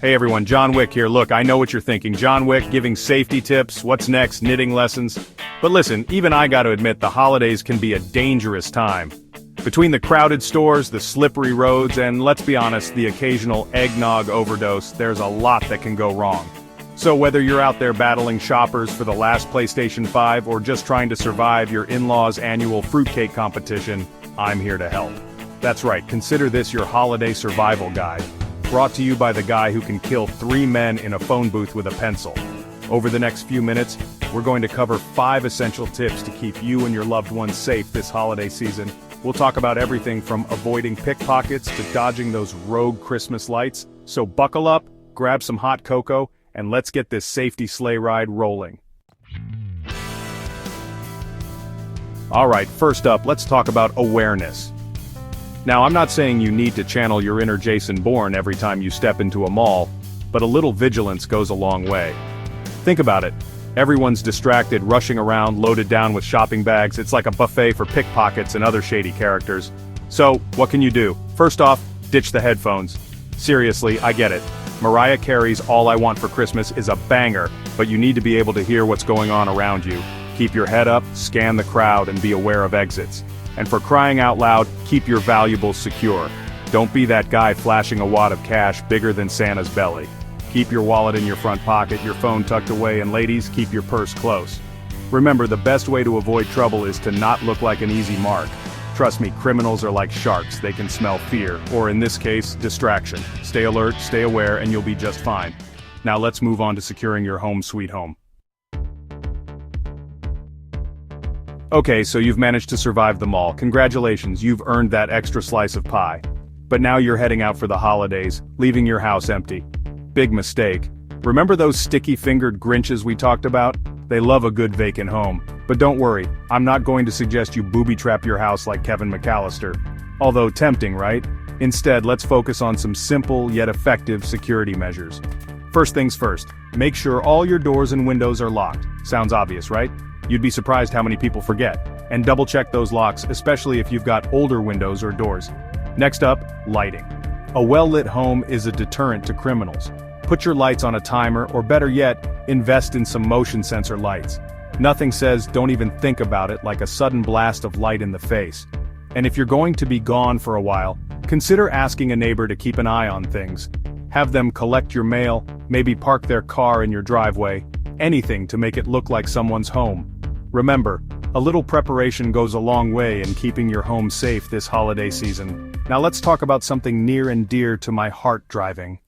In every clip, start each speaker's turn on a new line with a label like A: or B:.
A: Hey everyone, John Wick here. Look, I know what you're thinking. John Wick giving safety tips, what's next, knitting lessons. But listen, even I gotta admit the holidays can be a dangerous time. Between the crowded stores, the slippery roads, and let's be honest, the occasional eggnog overdose, there's a lot that can go wrong. So whether you're out there battling shoppers for the last PlayStation 5 or just trying to survive your in-laws' annual fruitcake competition, I'm here to help. That's right, consider this your holiday survival guide. Brought to you by the guy who can kill 3 men in a phone booth with a pencil. Over the next few minutes, we're going to cover 5 essential tips to keep you and your loved ones safe this holiday season. We'll talk about everything from avoiding pickpockets to dodging those rogue Christmas lights. So buckle up, grab some hot cocoa, and let's get this safety sleigh ride rolling. Alright, first up, let's talk about awareness. Now, I'm not saying you need to channel your inner Jason Bourne every time you step into a mall, but a little vigilance goes a long way. Think about it. Everyone's distracted, rushing around, loaded down with shopping bags. It's like a buffet for pickpockets and other shady characters. So, what can you do? First off, ditch the headphones. Seriously, I get it. Mariah Carey's All I Want for Christmas is a banger, but you need to be able to hear what's going on around you. Keep your head up, scan the crowd, and be aware of exits. And for crying out loud, keep your valuables secure. Don't be that guy flashing a wad of cash bigger than Santa's belly. Keep your wallet in your front pocket, your phone tucked away, and ladies, keep your purse close. Remember, the best way to avoid trouble is to not look like an easy mark. Trust me, criminals are like sharks, they can smell fear, or in this case, distraction. Stay alert, stay aware, and you'll be just fine. Now let's move on to securing your home sweet home. Okay, so you've managed to survive the mall. Congratulations, you've earned that extra slice of pie. But now you're heading out for the holidays, leaving your house empty. Big mistake. Remember those sticky-fingered Grinches we talked about? They love a good vacant home. But don't worry, I'm not going to suggest you booby-trap your house like Kevin McAllister. Although tempting, right? Instead, let's focus on some simple yet effective security measures. First things first, make sure all your doors and windows are locked. Sounds obvious, right? You'd be surprised how many people forget. And double-check those locks, especially if you've got older windows or doors. Next up, lighting. A well-lit home is a deterrent to criminals. Put your lights on a timer, or better yet, invest in some motion sensor lights. Nothing says don't even think about it like a sudden blast of light in the face. And if you're going to be gone for a while, consider asking a neighbor to keep an eye on things. Have them collect your mail, maybe park their car in your driveway, anything to make it look like someone's home. Remember, a little preparation goes a long way in keeping your home safe this holiday season. Now let's talk about something near and dear to my heart: driving.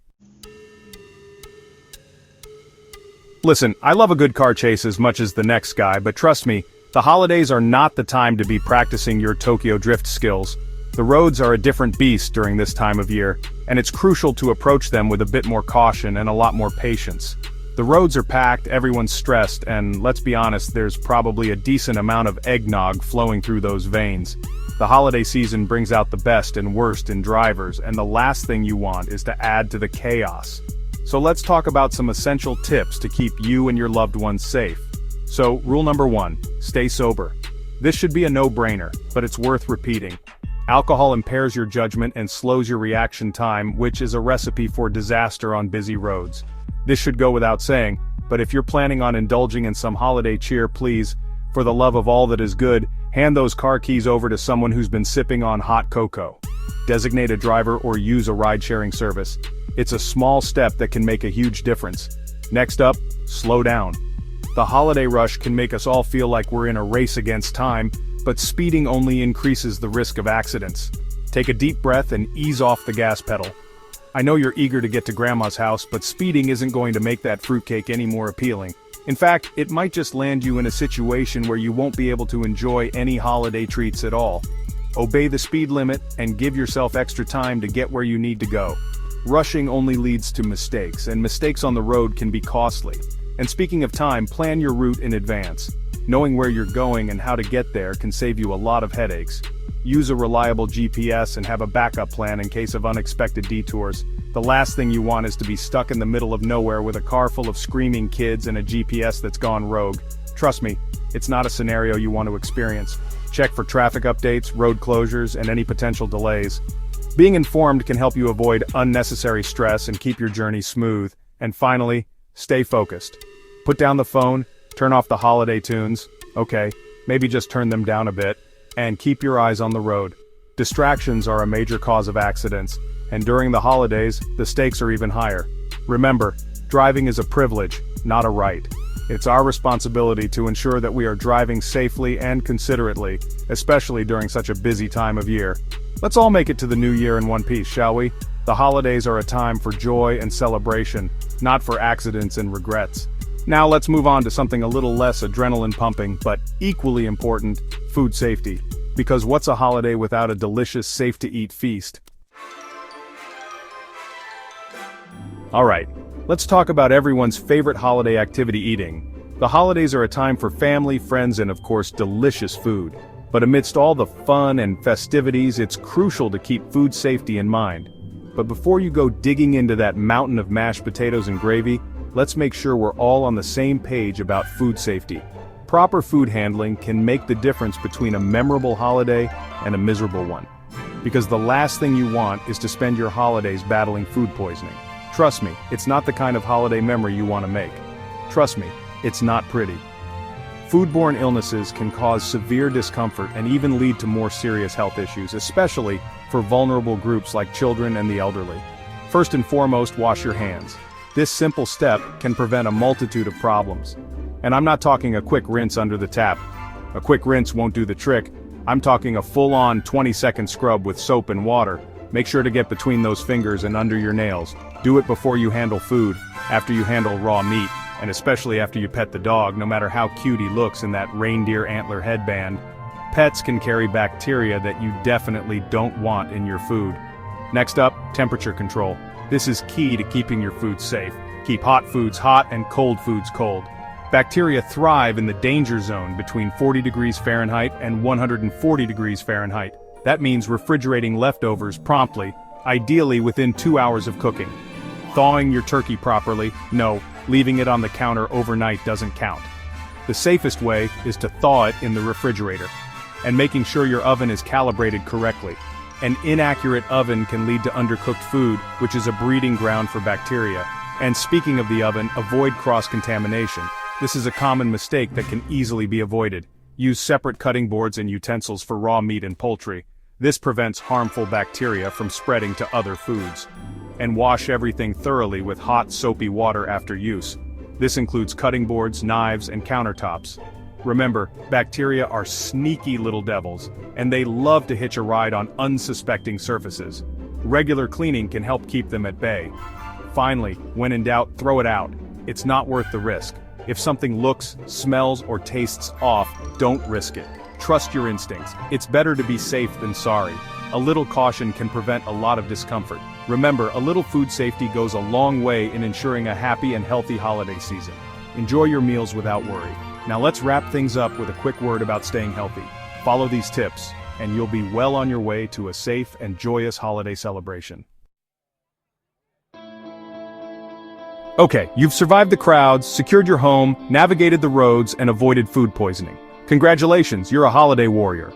A: Listen, I love a good car chase as much as the next guy, but trust me, the holidays are not the time to be practicing your Tokyo drift skills. The roads are a different beast during this time of year, and it's crucial to approach them with a bit more caution and a lot more patience. The roads are packed, everyone's stressed, and let's be honest, there's probably a decent amount of eggnog flowing through those veins. The holiday season brings out the best and worst in drivers, and the last thing you want is to add to the chaos. So let's talk about some essential tips to keep you and your loved ones safe. So, rule number 1, stay sober. This should be a no-brainer, but it's worth repeating. Alcohol impairs your judgment and slows your reaction time, which is a recipe for disaster on busy roads. This should go without saying, but if you're planning on indulging in some holiday cheer, please, for the love of all that is good, hand those car keys over to someone who's been sipping on hot cocoa. Designate a driver or use a ride-sharing service. It's a small step that can make a huge difference. Next up, slow down. The holiday rush can make us all feel like we're in a race against time, but speeding only increases the risk of accidents. Take a deep breath and ease off the gas pedal. I know you're eager to get to Grandma's house, but speeding isn't going to make that fruitcake any more appealing. In fact, it might just land you in a situation where you won't be able to enjoy any holiday treats at all. Obey the speed limit and give yourself extra time to get where you need to go. Rushing only leads to mistakes, and mistakes on the road can be costly. And speaking of time, plan your route in advance. Knowing where you're going and how to get there can save you a lot of headaches. Use a reliable GPS and have a backup plan in case of unexpected detours. The last thing you want is to be stuck in the middle of nowhere with a car full of screaming kids and a GPS that's gone rogue. Trust me, it's not a scenario you want to experience. Check for traffic updates, road closures, and any potential delays. Being informed can help you avoid unnecessary stress and keep your journey smooth. And finally, stay focused. Put down the phone, turn off the holiday tunes, okay, maybe just turn them down a bit, and keep your eyes on the road. Distractions are a major cause of accidents, and during the holidays, the stakes are even higher. Remember, driving is a privilege, not a right. It's our responsibility to ensure that we are driving safely and considerately, especially during such a busy time of year. Let's all make it to the new year in one piece, shall we? The holidays are a time for joy and celebration, not for accidents and regrets. Now let's move on to something a little less adrenaline-pumping, but equally important, food safety. Because what's a holiday without a delicious, safe-to-eat feast? Alright, let's talk about everyone's favorite holiday activity, eating. The holidays are a time for family, friends, and of course, delicious food. But amidst all the fun and festivities, it's crucial to keep food safety in mind. But before you go digging into that mountain of mashed potatoes and gravy, let's make sure we're all on the same page about food safety. Proper food handling can make the difference between a memorable holiday and a miserable one. Because the last thing you want is to spend your holidays battling food poisoning. Trust me, it's not the kind of holiday memory you want to make. Trust me, it's not pretty. Foodborne illnesses can cause severe discomfort and even lead to more serious health issues, especially for vulnerable groups like children and the elderly. First and foremost, wash your hands. This simple step can prevent a multitude of problems. And I'm not talking a quick rinse under the tap. A quick rinse won't do the trick. I'm talking a full-on 20-second scrub with soap and water. Make sure to get between those fingers and under your nails. Do it before you handle food, after you handle raw meat, and especially after you pet the dog, no matter how cute he looks in that reindeer antler headband. Pets can carry bacteria that you definitely don't want in your food. Next up, temperature control. This is key to keeping your food safe. Keep hot foods hot and cold foods cold. Bacteria thrive in the danger zone between 40 degrees Fahrenheit and 140 degrees Fahrenheit. That means refrigerating leftovers promptly, ideally within 2 hours of cooking. Thawing your turkey properly, no, leaving it on the counter overnight doesn't count. The safest way is to thaw it in the refrigerator. And making sure your oven is calibrated correctly. An inaccurate oven can lead to undercooked food, which is a breeding ground for bacteria. And speaking of the oven, avoid cross-contamination. This is a common mistake that can easily be avoided. Use separate cutting boards and utensils for raw meat and poultry. This prevents harmful bacteria from spreading to other foods. And wash everything thoroughly with hot, soapy water after use. This includes cutting boards, knives, and countertops. Remember, bacteria are sneaky little devils, and they love to hitch a ride on unsuspecting surfaces. Regular cleaning can help keep them at bay. Finally, when in doubt, throw it out. It's not worth the risk. If something looks, smells, or tastes off, don't risk it. Trust your instincts. It's better to be safe than sorry. A little caution can prevent a lot of discomfort. Remember, a little food safety goes a long way in ensuring a happy and healthy holiday season. Enjoy your meals without worry. Now let's wrap things up with a quick word about staying healthy. Follow these tips, and you'll be well on your way to a safe and joyous holiday celebration. Okay, you've survived the crowds, secured your home, navigated the roads, and avoided food poisoning. Congratulations, you're a holiday warrior.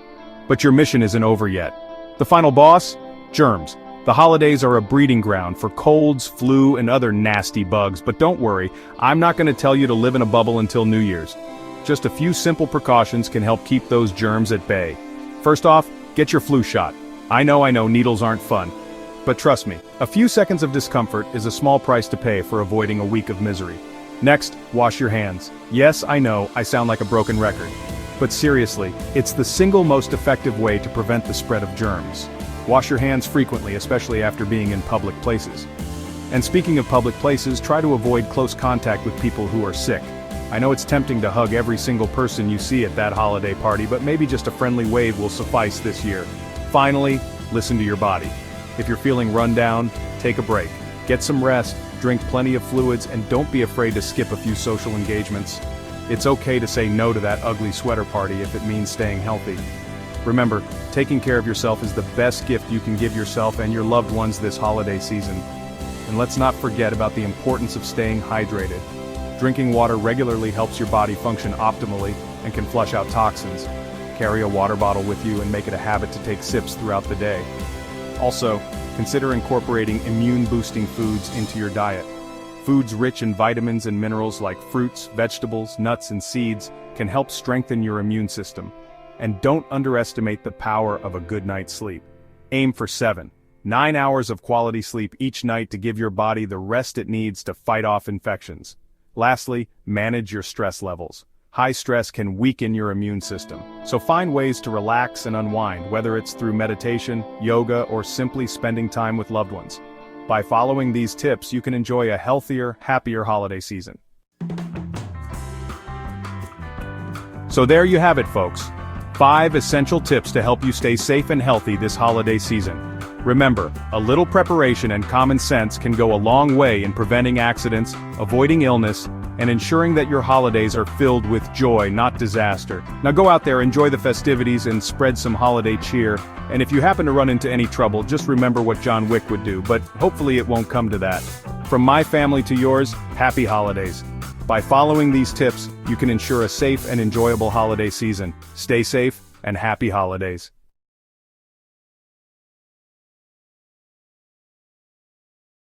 A: But your mission isn't over yet. The final boss? Germs. The holidays are a breeding ground for colds, flu, and other nasty bugs, but don't worry, I'm not going to tell you to live in a bubble until New Year's. Just a few simple precautions can help keep those germs at bay. First off, get your flu shot. I know, needles aren't fun. But trust me, a few seconds of discomfort is a small price to pay for avoiding a week of misery. Next, wash your hands. Yes, I know, I sound like a broken record. But seriously, it's the single most effective way to prevent the spread of germs. Wash your hands frequently, especially after being in public places. And speaking of public places, try to avoid close contact with people who are sick. I know it's tempting to hug every single person you see at that holiday party, but maybe just a friendly wave will suffice this year. Finally, listen to your body. If you're feeling run down, take a break. Get some rest, drink plenty of fluids, and don't be afraid to skip a few social engagements. It's okay to say no to that ugly sweater party if it means staying healthy. Remember, taking care of yourself is the best gift you can give yourself and your loved ones this holiday season. And let's not forget about the importance of staying hydrated. Drinking water regularly helps your body function optimally and can flush out toxins. Carry a water bottle with you and make it a habit to take sips throughout the day. Also, consider incorporating immune-boosting foods into your diet. Foods rich in vitamins and minerals like fruits, vegetables, nuts, and seeds can help strengthen your immune system. And don't underestimate the power of a good night's sleep. Aim for 7-9 hours of quality sleep each night to give your body the rest it needs to fight off infections. Lastly, manage your stress levels. High stress can weaken your immune system, so find ways to relax and unwind, whether it's through meditation, yoga, or simply spending time with loved ones. By following these tips, you can enjoy a healthier, happier holiday season. So there you have it, folks. 5 essential tips to help you stay safe and healthy this holiday season. Remember, a little preparation and common sense can go a long way in preventing accidents, avoiding illness, and ensuring that your holidays are filled with joy, not disaster. Now go out there, enjoy the festivities, and spread some holiday cheer. And if you happen to run into any trouble, just remember what John Wick would do, but hopefully it won't come to that. From my family to yours, happy holidays. By following these tips, you can ensure a safe and enjoyable holiday season. Stay safe and happy holidays.